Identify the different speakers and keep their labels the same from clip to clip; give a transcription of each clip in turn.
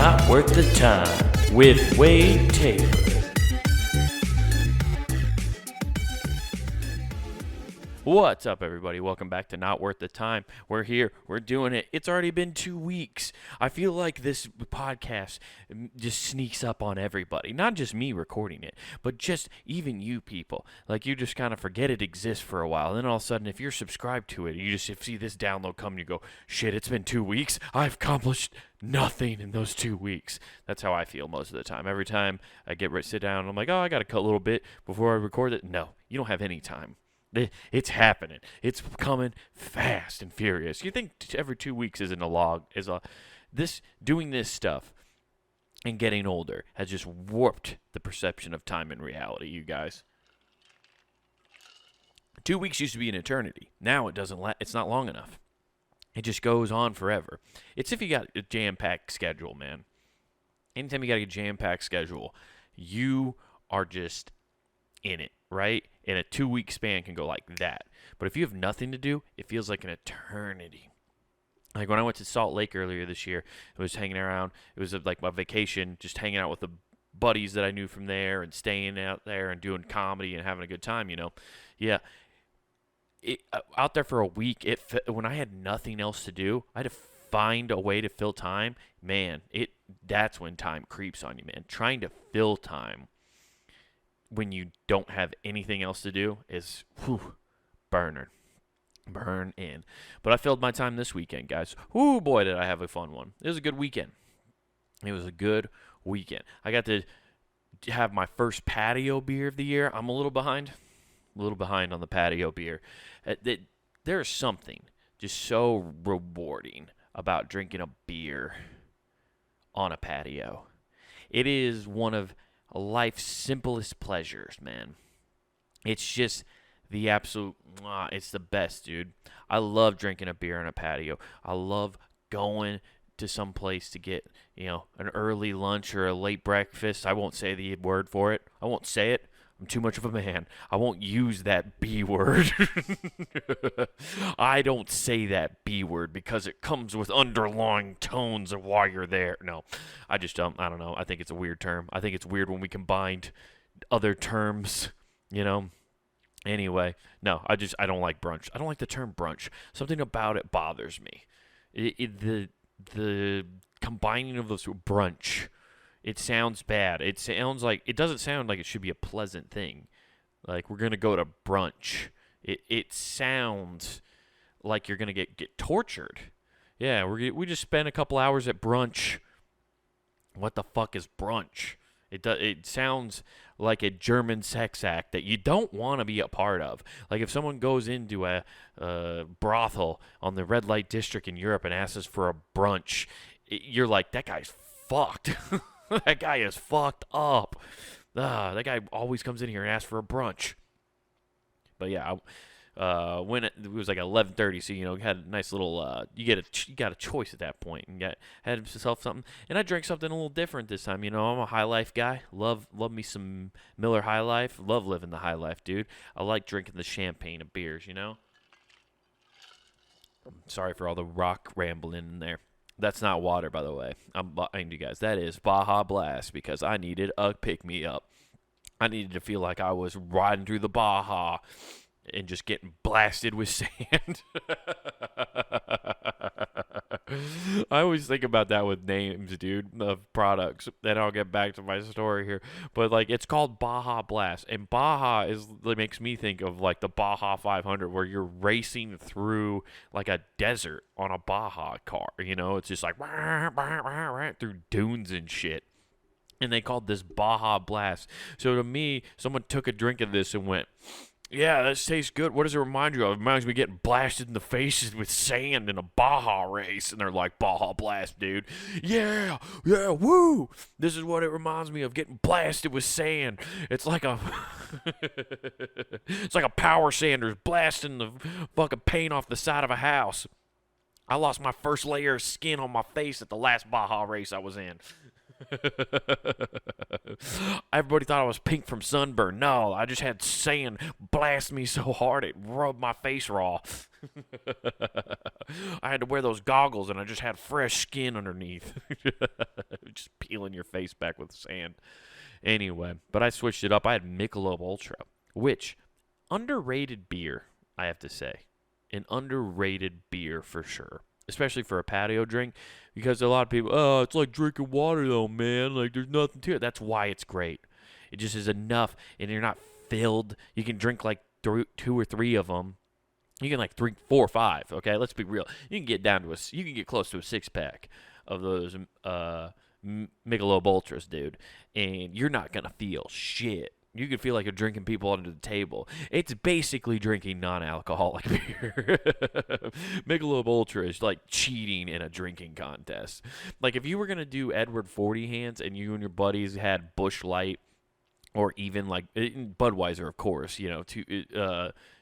Speaker 1: Not Worth the Time with Wade Taylor. What's up, everybody? Welcome back to Not Worth the Time. We're here. We're doing it. It's already been 2 weeks. I feel like this podcast just sneaks up on everybody. Not just me recording it, but just even you people. Like, you just kind of forget it exists for a while. And then all of a sudden, if you're subscribed to it, you just see this download come and you go, shit, it's been 2 weeks. I've accomplished nothing in those 2 weeks. That's how I feel most of the time. Every time I get ready to sit down, I'm like, oh, I got to cut a little bit before I record it. No, you don't have any time. It's happening. It's coming fast and furious. You think every 2 weeks isn't a log? Doing this stuff and getting older has just warped the perception of time and reality, you guys. 2 weeks used to be an eternity. Now it doesn't. It's not long enough. It just goes on forever. It's if you got a jam-packed schedule, man. Anytime you got a jam-packed schedule, you are just in it, right? And a 2 week span can go like that. But if you have nothing to do, it feels like an eternity. Like when I went to Salt Lake earlier this year, I was hanging around. It was like my vacation, just hanging out with the buddies that I knew from there and staying out there and doing comedy and having a good time, you know. Yeah. Out there for a week, when I had nothing else to do, I had to find a way to fill time. Man, that's when time creeps on you, man. Trying to fill time when you don't have anything else to do is burn in. But I filled my time this weekend, guys. Ooh, boy, did I have a fun one. It was a good weekend. I got to have my first patio beer of the year. I'm a little behind on the patio beer. There's something just so rewarding about drinking a beer on a patio. It is one of life's simplest pleasures, man. It's just the absolute, it's the best, dude. I love drinking a beer on a patio. I love going to some place to get, an early lunch or a late breakfast. I won't say the word for it. I won't say it. I'm too much of a man. I won't use that B word. I don't say that B word because it comes with underlying tones of why you're there. No, I just don't. I don't know. I think it's a weird term. I think it's weird when we combined other terms, Anyway, no, I don't like brunch. I don't like the term brunch. Something about it bothers me. The combining of those brunch. It sounds bad. It doesn't sound like it should be a pleasant thing. Like, we're going to go to brunch. It sounds like you're going to get tortured. Yeah, we just spent a couple hours at brunch. What the fuck is brunch? It sounds like a German sex act that you don't want to be a part of. Like, if someone goes into a brothel on the red light district in Europe and asks us for a brunch, you're like, that guy's fucked. That guy is fucked up. That guy always comes in here and asks for a brunch. But yeah, when it was like 11:30, so had a nice little. You got a choice at that point, and had himself something. And I drank something a little different this time. I'm a High Life guy. Love me some Miller High Life. Love living the High Life, dude. I like drinking the champagne of beers. Sorry for all the rock rambling in there. That's not water, by the way. I'm lying to you guys. That is Baja Blast because I needed a pick-me-up. I needed to feel like I was riding through the Baja and just getting blasted with sand. I always think about that with names, dude, of products. Then I'll get back to my story here. But, it's called Baja Blast. And Baja makes me think of, the Baja 500 where you're racing through, a desert on a Baja car. It's just through dunes and shit. And they called this Baja Blast. So to me, someone took a drink of this and went, yeah, that tastes good. What does it remind you of? It reminds me of getting blasted in the faces with sand in a Baja race. And they're like, Baja Blast, dude. Yeah, woo. This is what it reminds me of, getting blasted with sand. It's like a it's like a power sander blasting the fucking paint off the side of a house. I lost my first layer of skin on my face at the last Baja race I was in. Everybody thought I was pink from sunburn. No, I just had sand blast me so hard it rubbed my face raw. I had to wear those goggles, and I just had fresh skin underneath. Just peeling your face back with sand. Anyway, but I switched it up. I had Michelob Ultra, which, underrated beer, I have to say. An underrated beer for sure. Especially for a patio drink. Because a lot of people, oh, it's like drinking water though, man. Like, there's nothing to it. That's why it's great. It just is enough, and you're not filled. You can drink like two or three of them. You can like 3, 4, 5. Okay, let's be real. You can get down to you can get close to a 6-pack of those Michelob Ultras, dude, and you're not gonna feel shit. You can feel like you're drinking people under the table. It's basically drinking non-alcoholic beer. Michelob Ultra is like cheating in a drinking contest. Like if you were gonna do Edward 40 hands and you and your buddies had Busch Light, or even like Budweiser, of course,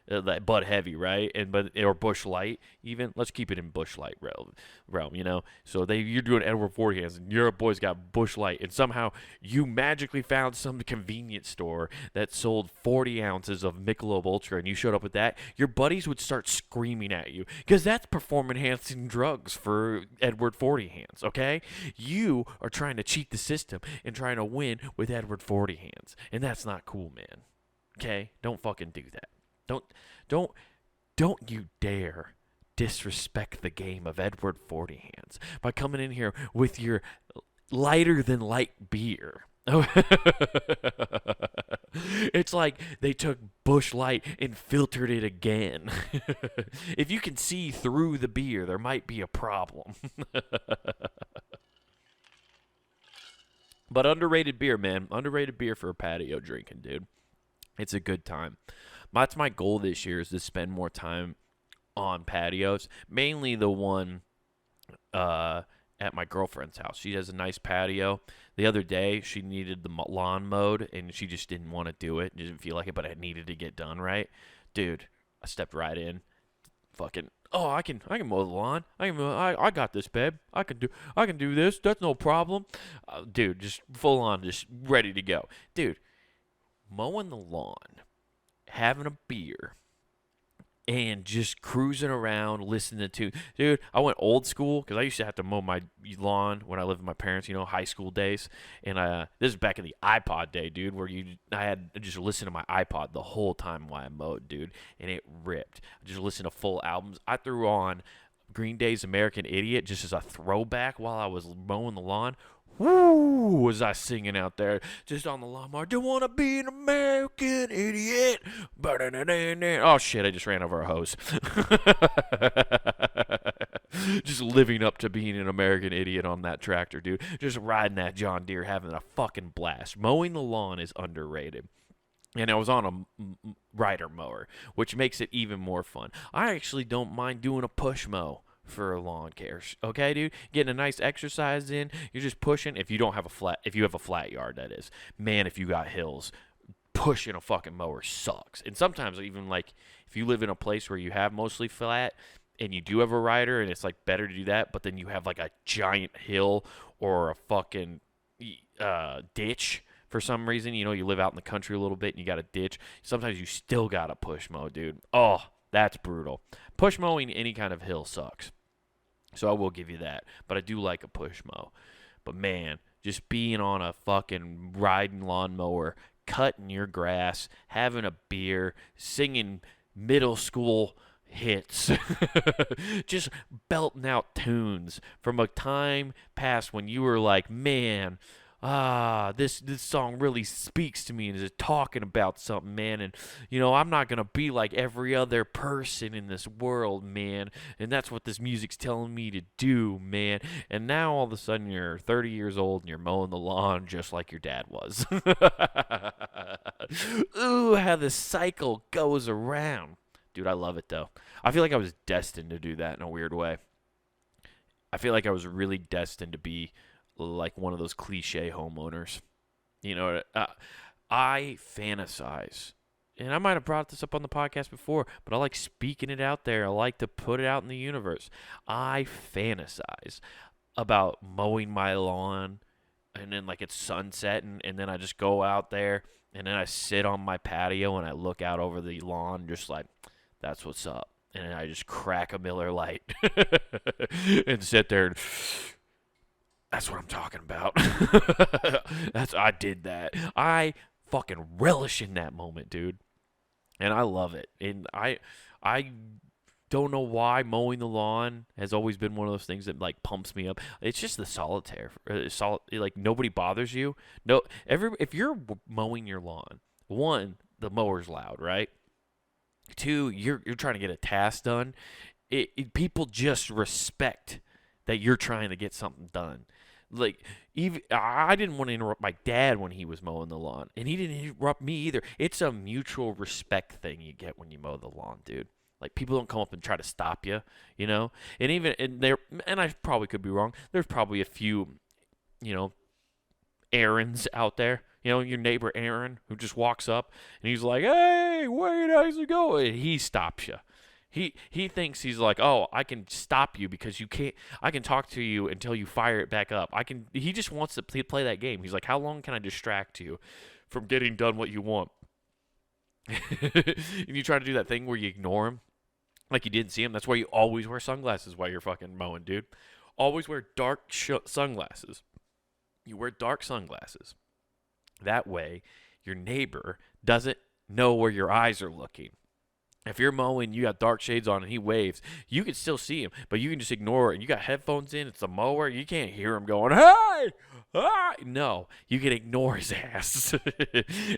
Speaker 1: that Bud Heavy, right? Or Busch Light, even. Let's keep it in Busch Light realm, you know. So you're doing Edward 40 hands, and your boys got Busch Light, and somehow you magically found some convenience store that sold 40 ounces of Michelob Ultra, and you showed up with that. Your buddies would start screaming at you because that's performance-enhancing drugs for Edward 40 hands. Okay, you are trying to cheat the system and trying to win with Edward 40 hands, and that's not cool, man. Okay, don't fucking do that. Don't you dare disrespect the game of Edward 40 hands by coming in here with your lighter than light beer. It's like they took Busch Light and filtered it again. If you can see through the beer, there might be a problem. But underrated beer, man. Underrated beer for a patio drinking, dude. It's a good time. That's my goal this year, is to spend more time on patios. Mainly the one at my girlfriend's house. She has a nice patio. The other day, she needed the lawn mowed, and she just didn't want to do it. Didn't feel like it, but it needed to get done right. Dude, I stepped right in. Fucking, oh, I can mow the lawn. I got this, babe. I can do this. That's no problem. Dude, just full on, just ready to go. Dude, mowing the lawn, having a beer, and just cruising around listening to, dude, I went old school because I used to have to mow my lawn when I lived with my parents, high school days. And this is back in the iPod day, dude, where I had to just listen to my iPod the whole time while I mowed, dude, and it ripped. I just listened to full albums. I threw on Green Day's American Idiot just as a throwback while I was mowing the lawn. Woo! Was I singing out there just on the lawnmower? Don't want to be an American idiot. Oh shit! I just ran over a hose. Just living up to being an American idiot on that tractor, dude. Just riding that John Deere, having a fucking blast. Mowing the lawn is underrated. And I was on a rider mower, which makes it even more fun. I actually don't mind doing a push mow for a lawn care. Okay, dude? Getting a nice exercise in. You're just pushing. If you have a flat yard, that is. Man, if you got hills, pushing a fucking mower sucks. And sometimes even like if you live in a place where you have mostly flat and you do have a rider, and it's like better to do that, but then you have like a giant hill or a fucking ditch for some reason, you live out in the country a little bit and you got a ditch. Sometimes you still got to push mow, dude. Oh, that's brutal. Push mowing any kind of hill sucks. So I will give you that. But I do like a push mow. But man, just being on a fucking riding lawnmower, cutting your grass, having a beer, singing middle school hits, just belting out tunes from a time past when you were like, man, this song really speaks to me and is talking about something, man. And, I'm not going to be like every other person in this world, man. And that's what this music's telling me to do, man. And now all of a sudden you're 30 years old and you're mowing the lawn just like your dad was. Ooh, how the cycle goes around. Dude, I love it, though. I feel like I was destined to do that in a weird way. I feel like I was really destined to be like one of those cliche homeowners. I fantasize, and I might have brought this up on the podcast before, but I like speaking it out there. I like to put it out in the universe. I fantasize about mowing my lawn, and then like it's sunset, and then I just go out there, and then I sit on my patio and I look out over the lawn just like, that's what's up. And I just crack a Miller Lite and sit there and that's what I'm talking about. I did that. I fucking relish in that moment, dude. And I love it. And I don't know why mowing the lawn has always been one of those things that like pumps me up. It's just the solitaire. Like nobody bothers you. No, if you're mowing your lawn, one, the mower's loud, right? Two, you're trying to get a task done. People just respect that you're trying to get something done. Like, even I didn't want to interrupt my dad when he was mowing the lawn, and he didn't interrupt me either. It's a mutual respect thing you get when you mow the lawn, dude. Like, people don't come up and try to stop you, you know. And I probably could be wrong. There's probably a few, you know, Aarons out there. You know, your neighbor Aaron who just walks up and he's like, "Hey, wait, how's it going?" He stops you. He thinks he's like, "Oh, I can stop you because you can't. I can talk to you until you fire it back up. I can." He just wants to play that game. He's like, "How long can I distract you from getting done what you want?" And you try to do that thing where you ignore him, like you didn't see him. That's why you always wear sunglasses while you're fucking mowing, dude. Always wear dark sunglasses. You wear dark sunglasses. That way, your neighbor doesn't know where your eyes are looking. If you're mowing, you got dark shades on, and he waves, you can still see him, but you can just ignore it. And you got headphones in, it's a mower, you can't hear him going, "Hey! Ah!" No, you can ignore his ass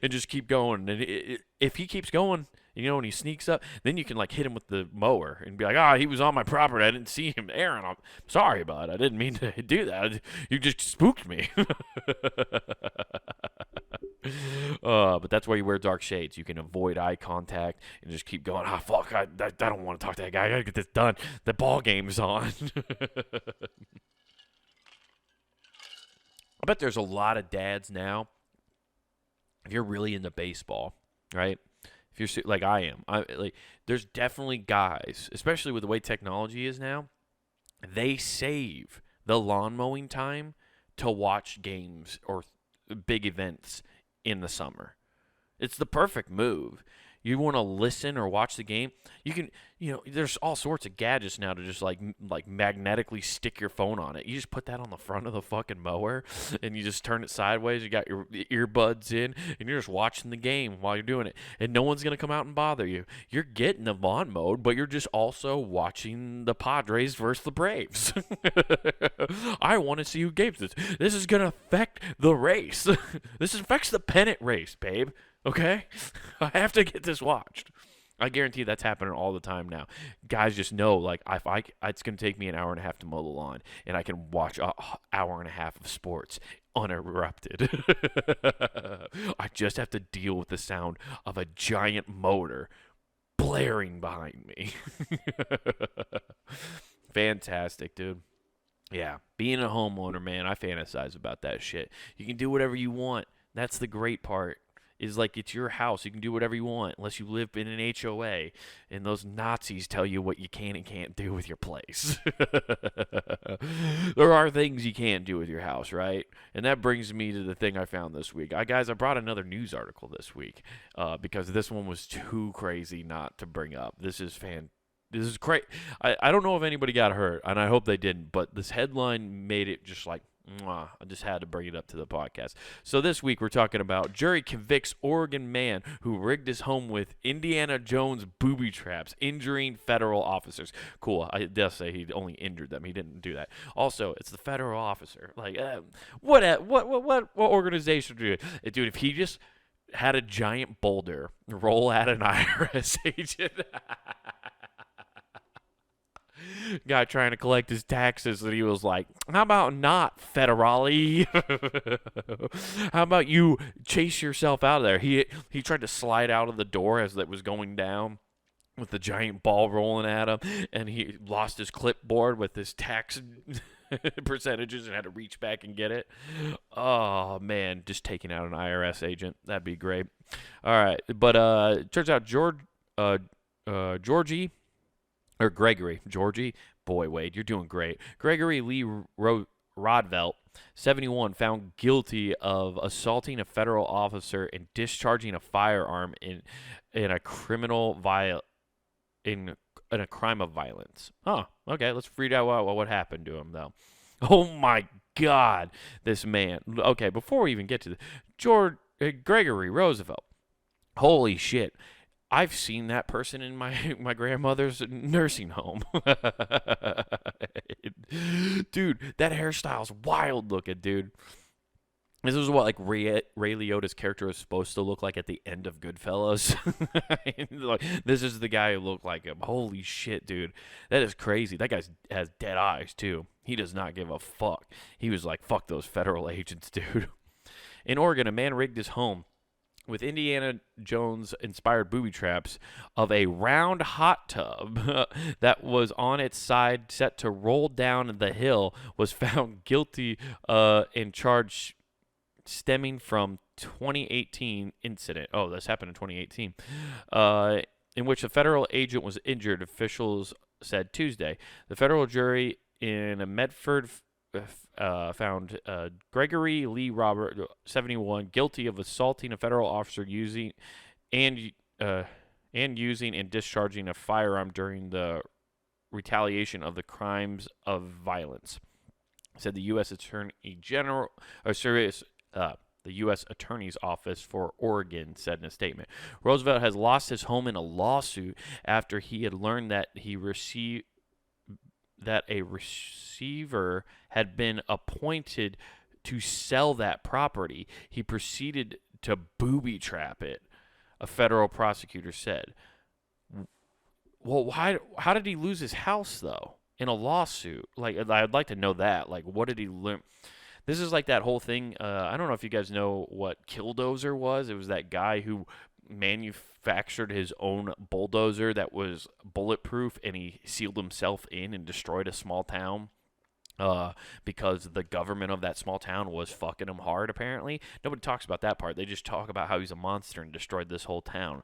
Speaker 1: and just keep going. And if he keeps going, you know, and he sneaks up, then you can, like, hit him with the mower and be like, he was on my property. I didn't see him. Aaron, I'm sorry about it. I didn't mean to do that. You just spooked me. But that's why you wear dark shades. You can avoid eye contact and just keep going. Fuck, I don't want to talk to that guy. I gotta get this done. The ball game's on. I bet there's a lot of dads now. If you're really into baseball, right? If you're like I am, there's definitely guys, especially with the way technology is now. They save the lawn mowing time to watch games or big events in the summer. It's the perfect move. You want to listen or watch the game, you can, there's all sorts of gadgets now to just like magnetically stick your phone on it. You just put that on the front of the fucking mower and you just turn it sideways. You got your earbuds in and you're just watching the game while you're doing it. And no one's going to come out and bother you. You're getting the lawn mowed, but you're just also watching the Padres versus the Braves. I want to see who games this. This is going to affect the race. This affects the pennant race, babe. Okay? I have to get this watched. I guarantee that's happening all the time now. Guys just know, like, it's going to take me an hour and a half to mow the lawn, and I can watch an hour and a half of sports uninterrupted. I just have to deal with the sound of a giant motor blaring behind me. Fantastic, dude. Yeah, being a homeowner, man, I fantasize about that shit. You can do whatever you want. That's the great part. Is like it's your house. You can do whatever you want unless you live in an HOA and those Nazis tell you what you can and can't do with your place. There are things you can't do with your house, right? And that brings me to the thing I found this week. Guys, I brought another news article this week because this one was too crazy not to bring up. This is great. I don't know if anybody got hurt, and I hope they didn't, but this headline made it just like, I just had to bring it up to the podcast. So this week we're talking about jury convicts Oregon man who rigged his home with Indiana Jones booby traps, injuring federal officers. Cool. I does say he only injured them. He didn't do that. Also, it's the federal officer. Like, what organization do you? Dude, if he just had a giant boulder roll at an IRS agent. Guy trying to collect his taxes, and he was like, "How about not, federale? How about you chase yourself out of there?" He tried to slide out of the door as it was going down with the giant ball rolling at him, and he lost his clipboard with his tax percentages and had to reach back and get it. Oh, man, just taking out an IRS agent. That'd be great. All right, but it turns out Georgie, boy, Wade, you're doing great. Gregory Lee Rodvelt, 71, found guilty of assaulting a federal officer and discharging a firearm in a criminal a crime of violence. Oh, okay. Let's read out what happened to him, though. Oh my God, this man. Okay, before we even get to the Gregory Roosevelt. Holy shit. I've seen that person in my grandmother's nursing home. Dude, that hairstyle's wild looking, dude. This is what like Ray Liotta's character is supposed to look like at the end of Goodfellas. Like, this is the guy who looked like him. Holy shit, dude. That is crazy. That guy has dead eyes, too. He does not give a fuck. He was like, fuck those federal agents, dude. In Oregon, a man rigged his home with Indiana Jones-inspired booby traps of a round hot tub that was on its side set to roll down the hill, was found guilty and charged stemming from 2018 incident. Oh, this happened in 2018, in which a federal agent was injured, officials said Tuesday. The federal jury in Medford found Gregory Lee Robert, 71, guilty of assaulting a federal officer using and discharging a firearm during the retaliation of the crimes of violence, said the U.S. Attorney General, the U.S. Attorney's Office for Oregon said in a statement. Roosevelt has lost his home in a lawsuit after he had learned that a receiver had been appointed to sell that property. He proceeded to booby trap it, a federal prosecutor said. Well, how did he lose his house, though, in a lawsuit? Like, I'd like to know that. Like, what did he learn? This is like that whole thing. I don't know if you guys know what Killdozer was. It was that guy who manufactured his own bulldozer that was bulletproof, and he sealed himself in and destroyed a small town because the government of that small town was fucking him hard, apparently. Nobody talks about that part. They just talk about how he's a monster and destroyed this whole town.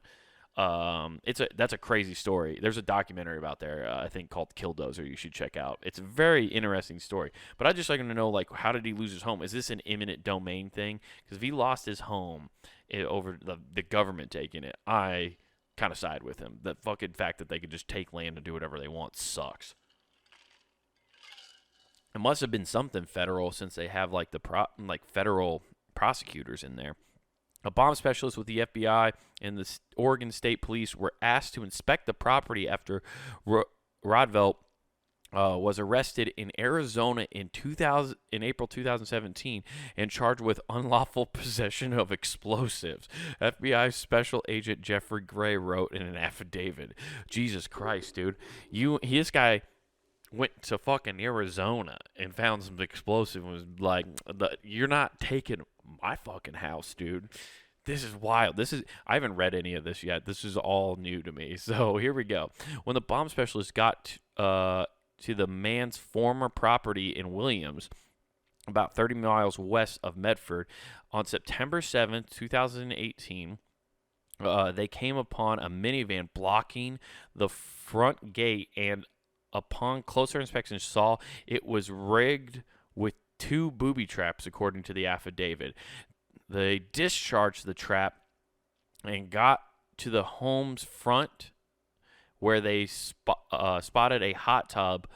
Speaker 1: That's a crazy story. There's a documentary about there, I think, called Killdozer. You should check out. It's a very interesting story. But I just like to know, like, how did he lose his home? Is this an eminent domain thing? Because if he lost his home over the government taking it, I kind of side with him. The fucking fact that they could just take land and do whatever they want sucks. It must have been something federal, since they have like federal prosecutors in there. A bomb specialist with the FBI and the Oregon State Police were asked to inspect the property after Roosevelt was arrested in Arizona in April 2017 and charged with unlawful possession of explosives. FBI Special Agent Jeffrey Gray wrote in an affidavit. Jesus Christ, dude. This guy went to fucking Arizona and found some explosive and was like, you're not taking my fucking house, dude. This is wild. I haven't read any of this yet. This is all new to me. So here we go. When the bomb specialist got to the man's former property in Williams, about 30 miles west of Medford, on September 7th, 2018, they came upon a minivan blocking the front gate, and upon closer inspection saw it was rigged with 2 booby traps, according to the affidavit. They discharged the trap and got to the home's front, where they spotted a hot tub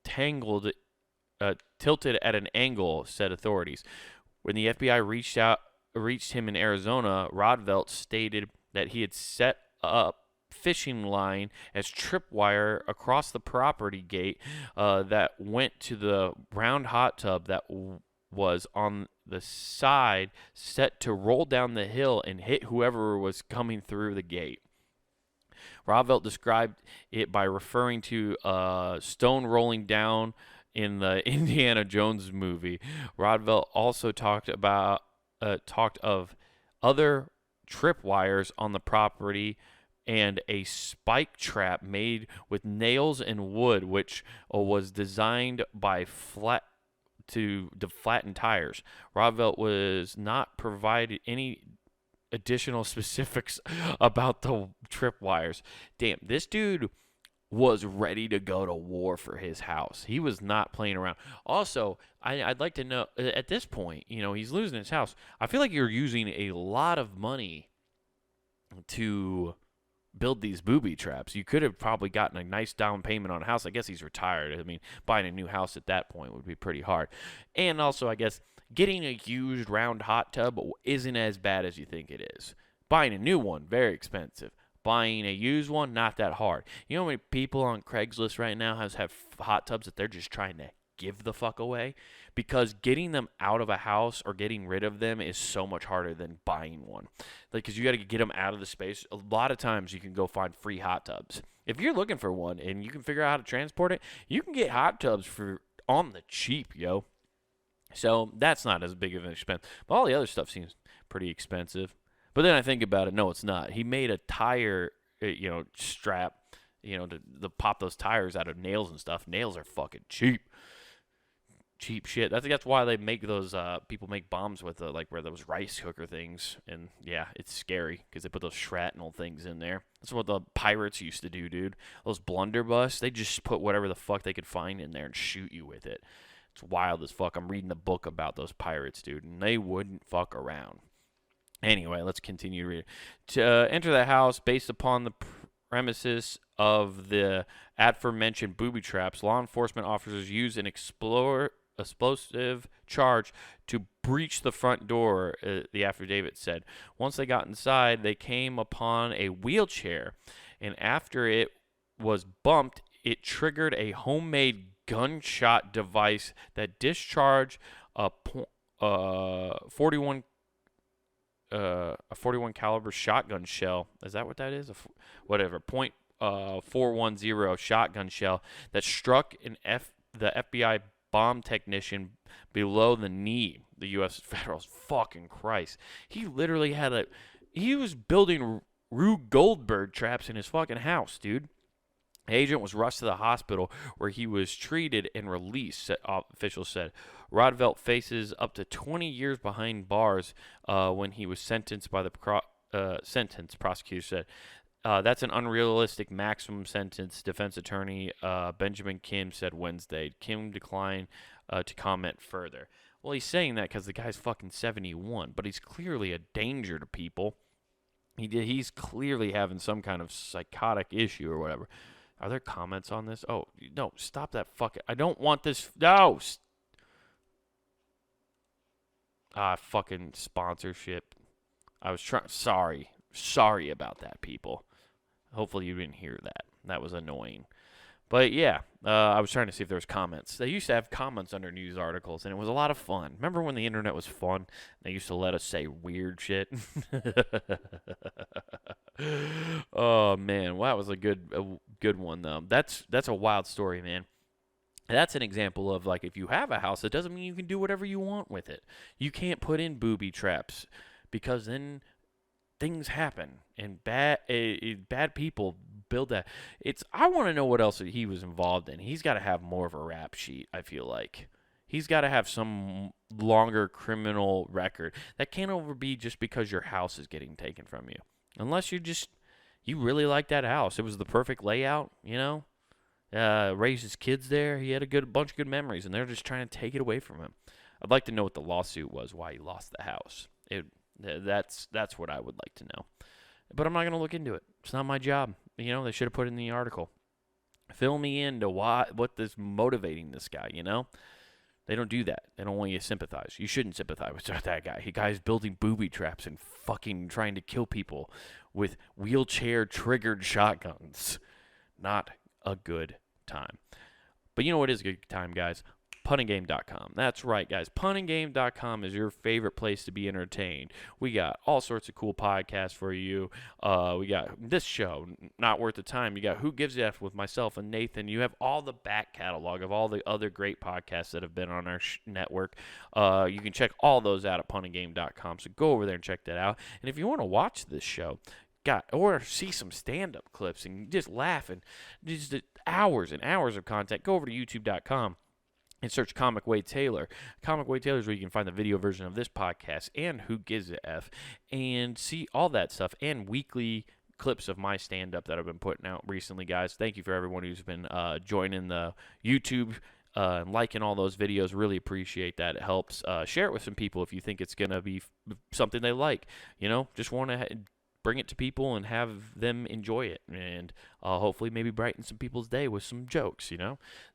Speaker 1: tilted at an angle, said authorities. When the FBI reached him in Arizona, Roosevelt stated that he had set up fishing line as tripwire across the property gate that went to the round hot tub that was on the side, set to roll down the hill and hit whoever was coming through the gate. Roosevelt described it by referring to stone rolling down in the Indiana Jones movie. Roosevelt also talked of other tripwires on the property and a spike trap made with nails and wood, which was designed to flatten tires. Roosevelt was not provided any additional specifics about the tripwires. Damn, this dude was ready to go to war for his house. He was not playing around. Also, I'd like to know, at this point, he's losing his house. I feel like you're using a lot of money to build these booby traps. You could have probably gotten a nice down payment on a house. I guess he's retired. I mean, buying a new house at that point would be pretty hard. And also, I guess getting a used round hot tub isn't as bad as you think it is. Buying a new one, very expensive. Buying a used one, not that hard. You know how many people on Craigslist right now have hot tubs that they're just trying to give the fuck away? Because getting them out of a house or getting rid of them is so much harder than buying one. Like, because you got to get them out of the space. A lot of times you can go find free hot tubs. If you're looking for one and you can figure out how to transport it, you can get hot tubs for on the cheap, yo. So that's not as big of an expense. But all the other stuff seems pretty expensive. But then I think about it, no, it's not. He made a tire, strap, to pop those tires out of nails and stuff. Nails are fucking cheap. Cheap shit. I think that's why they make those, people make bombs with, where those rice cooker things. And, yeah, it's scary because they put those shrapnel things in there. That's what the pirates used to do, dude. Those blunderbuss, they just put whatever the fuck they could find in there and shoot you with it. It's wild as fuck. I'm reading a book about those pirates, dude, and they wouldn't fuck around. Anyway, let's continue reading. To enter the house based upon the premises of the aforementioned booby traps, law enforcement officers used an explosive charge to breach the front door, the affidavit said. Once they got inside, they came upon a wheelchair, and after it was bumped, it triggered a homemade gunshot device that discharged a 41 caliber shotgun shell. Is that what that is? Whatever. .410 shotgun shell that struck the FBI bomb technician below the knee. The U.S. Federal's fucking Christ. He literally he was building Rube Goldberg traps in his fucking house, dude. The agent was rushed to the hospital where he was treated and released, officials said. Rodvelt faces up to 20 years behind bars when he was sentenced by the prosecutor said. That's an unrealistic maximum sentence, defense attorney Benjamin Kim said Wednesday. Kim declined to comment further. Well, he's saying that because the guy's fucking 71, but he's clearly a danger to people. He's clearly having some kind of psychotic issue or whatever. Are there comments on this? Oh, no, stop that fucking... I don't want this... No! Fucking sponsorship. I was trying... Sorry about that, people. Hopefully you didn't hear that. That was annoying. But, yeah, I was trying to see if there was comments. They used to have comments under news articles, and it was a lot of fun. Remember when the internet was fun? They used to let us say weird shit? Oh, man. Well, that was a good one, though. That's a wild story, man. That's an example of, like, if you have a house, it doesn't mean you can do whatever you want with it. You can't put in booby traps because then things happen, and bad people build that. I want to know what else he was involved in. He's got to have more of a rap sheet, I feel like. He's got to have some longer criminal record. That can't be just because your house is getting taken from you. Unless you really like that house. It was the perfect layout, raised his kids there. He had a bunch of good memories, and they're just trying to take it away from him. I'd like to know what the lawsuit was, why he lost the house. That's what I would like to know. But I'm not going to look into it. It's not my job. They should have put it in the article. Fill me into what is motivating this guy, They don't do that. They don't want you to sympathize. You shouldn't sympathize with that guy. The guy's building booby traps and fucking trying to kill people with wheelchair-triggered shotguns. Not a good time. But you know what is a good time, guys? puntinggame.com. That's right, guys. puntinggame.com is your favorite place to be entertained. We got all sorts of cool podcasts for you. We got this show, Not Worth the Time. You got Who Gives a F with myself and Nathan. You have all the back catalog of all the other great podcasts that have been on our network. You can check all those out at puntinggame.com. So go over there and check that out. And if you want to watch this show, or see some stand-up clips and just laugh and just hours and hours of content, go over to youtube.com. and search Comic Wade Taylor. Comic Wade Taylor is where you can find the video version of this podcast and Who Gives a F and see all that stuff and weekly clips of my stand-up that I've been putting out recently, guys. Thank you for everyone who's been joining the YouTube and liking all those videos. Really appreciate that. It helps. Share it with some people if you think it's going to be something they like. Just want to bring it to people and have them enjoy it, and hopefully maybe brighten some people's day with some jokes.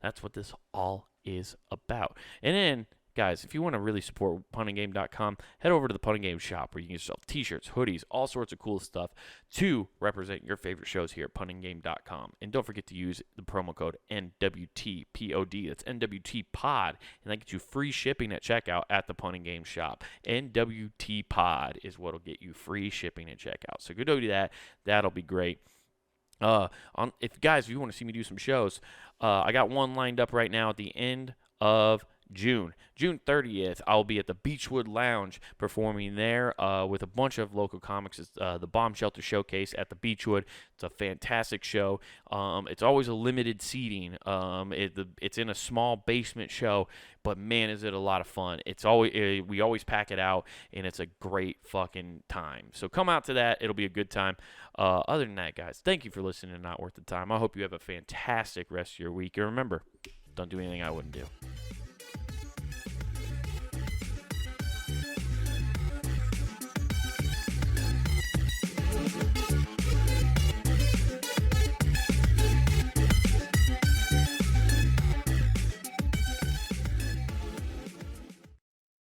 Speaker 1: That's what this all is about. And then, guys, if you want to really support puntinggame.com, head over to the Punting Game shop where you can get yourself t-shirts, hoodies, all sorts of cool stuff to represent your favorite shows here at puntinggame.com. And don't forget to use the promo code NWTPOD. That's NWTPOD. And that gets you free shipping at checkout at the Punting Game shop. NWTPOD is what will get you free shipping at checkout. So go do that. That'll be great. If you want to see me do some shows, I got one lined up right now at the end of June 30th. I'll be at the Beechwood Lounge performing there with a bunch of local comics. It's the Bomb Shelter Showcase at the Beechwood. It's a fantastic show. It's always a limited seating. It's in a small basement show, but man, is it a lot of fun. We always pack it out, and it's a great fucking time. So come out to that. It'll be a good time. Other than that, guys, thank you for listening to Not Worth the Time. I hope you have a fantastic rest of your week. And remember, don't do anything I wouldn't do.